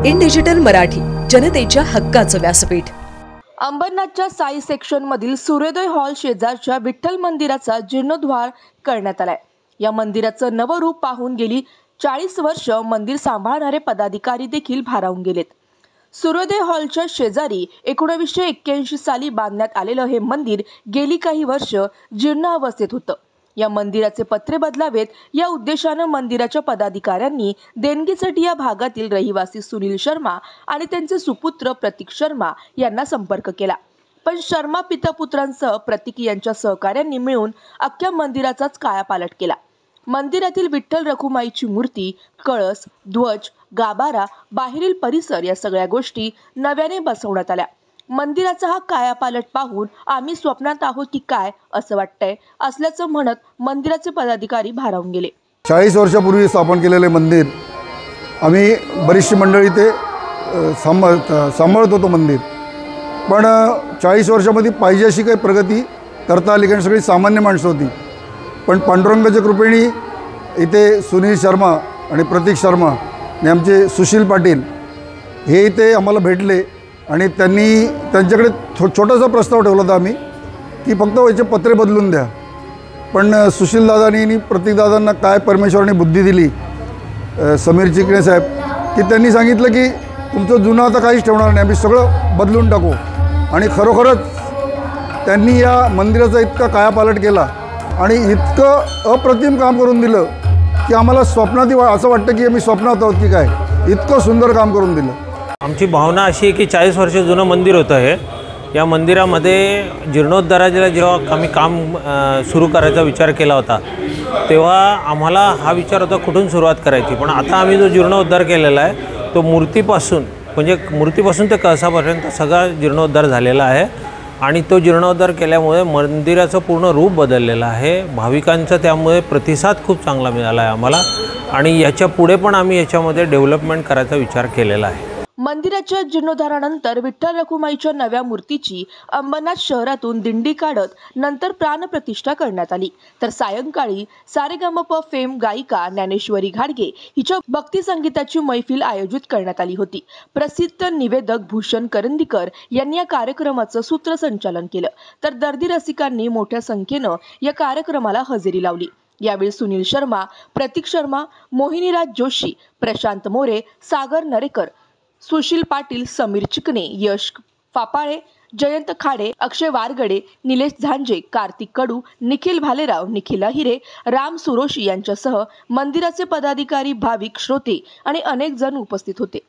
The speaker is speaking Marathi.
इन डिजिटल मराठी, जनतेच्या हक्काचं व्यासपीठ। अंबरनाथच्या साई सेक्शन मधील सूर्योदय हॉल शेजारच्या विठ्ठल मंदिराचा जीर्णोद्धार करण्यात आलाय। या मंदिराचं नवं रूप पाहून गेली 40 वर्ष मंदिर सांभाळणारे पदाधिकारी देखील भारावून गेलेत। सूर्योदय हॉलच्या शेजारी 1981 साली बांधण्यात आलेलं हे मंदिर गेली काही वर्ष जीर्ण अवस्थेत होतं। या मंदिराचे पत्रे बदलावेत या उद्देशानं मंदिराच्या पदाधिकाऱ्यांनी देणगीसाठी या भागातील रहिवासी सुनील शर्मा आणि त्यांचे सुपुत्र प्रतीक शर्मा यांना संपर्क केला, पण शर्मा पितापुत्रांसह प्रतीक यांच्या सहकाऱ्यांनी मिळून अख्ख्या मंदिराचाच कायापालट केला। मंदिरातील विठ्ठल रखुमाईची मूर्ती, कळस, ध्वज, गाभारा, बाहेरील परिसर या सगळ्या गोष्टी नव्याने बसवण्यात आल्या। मंदिराचा हा कायापालट पाहून आम्ही स्वप्नात आहोत की काय असं वाटतंय असल्याचं म्हणत मंदिराचे पदाधिकारी भारावून गेले। 40 वर्षापूर्वी स्थापन केलेले मंदिर आम्ही बरीचशी मंडळी ते सांभाळत होतो मंदिर, पण 40 वर्षामध्ये पाहिजे अशी काही प्रगती करता आली, कारण सगळी सामान्य माणसं होती। पण पांडुरंगाच्या कृपेने इथे सुनील शर्मा आणि प्रतीक शर्मा आणि आमचे सुशील पाटील हे इथे आम्हाला भेटले आणि त्यांनी त्यांच्याकडे छोटासा प्रस्ताव ठेवला होता आम्ही की फक्त याचे पत्रे बदलून द्या। पण सुशील दादांनी आणि प्रतीक दादांना काय परमेश्वराने बुद्धी दिली, समीर चिकणे साहेब, की त्यांनी सांगितलं की तुमचं जुनं आता काहीच ठेवणार नाही, आम्ही सगळं बदलून टाकू। आणि खरोखरच त्यांनी या मंदिराचा इतका कायापालट केला आणि इतकं अप्रतिम काम करून दिलं की आम्हाला स्वप्नात असं वाटतं की आम्ही स्वप्नात आहोत की काय, इतकं सुंदर काम करून दिलं। आमची भावना अशी आहे की 40 वर्ष जुनं मंदिर होतं हे। या मंदिरामध्ये जीर्णोद्धाराला जेव्हा आम्ही काम सुरू करायचा विचार केला होता तेव्हा आम्हाला हा विचार होता कुठून सुरुवात करायची, पण आता आम्ही जो जीर्णोद्धार केलेला आहे तो मूर्तीपासून ते कळसापर्यंत सगळा जीर्णोद्धार झालेला आहे आणि तो जीर्णोद्धार केल्यामुळे मंदिराचं पूर्ण रूप बदललेलं आहे। भाविकांचा त्यामुळे प्रतिसाद खूप चांगला मिळाला आहे आम्हाला आणि याच्या पुढे पण आम्ही याच्यामध्ये डेव्हलपमेंट करायचा विचार केलेला आहे। मंदिराच्या जीर्णोद्धारानंतर विठ्ठल रखुमाईच्या नव्या मूर्तीची अंबरनाथ शहरातून दिंडी काढत नंतर प्राणप्रतिष्ठा करण्यात आली। तर सायंकाळी सारेगमप फेम गायिका ज्ञानेश्वरी घाडगे हिच्या भक्ती संगीताची मैफिल आयोजित करण्यात आली होती। प्रसिद्ध निवेदक भूषण करंदीकर यांनी या कार्यक्रमाचं सूत्रसंचालन केलं, तर दर्दी रसिकांनी मोठ्या संख्येनं या कार्यक्रमाला हजेरी लावली। यावेळी सुनील शर्मा, प्रतीक शर्मा, मोहिनीराज जोशी, प्रशांत मोरे, सागर नरेकर, सुशील पाटील, समीर चिकणे, यश फापाळे, जयंत खाडे, अक्षय वारगडे, निलेश झांजे, कार्तिक कडू, निखिल भालेराव, निखिल अहिरे, राम सुरोशी यांच्यासह मंदिराचे पदाधिकारी, भाविक, श्रोते आणि अनेक जण उपस्थित होते।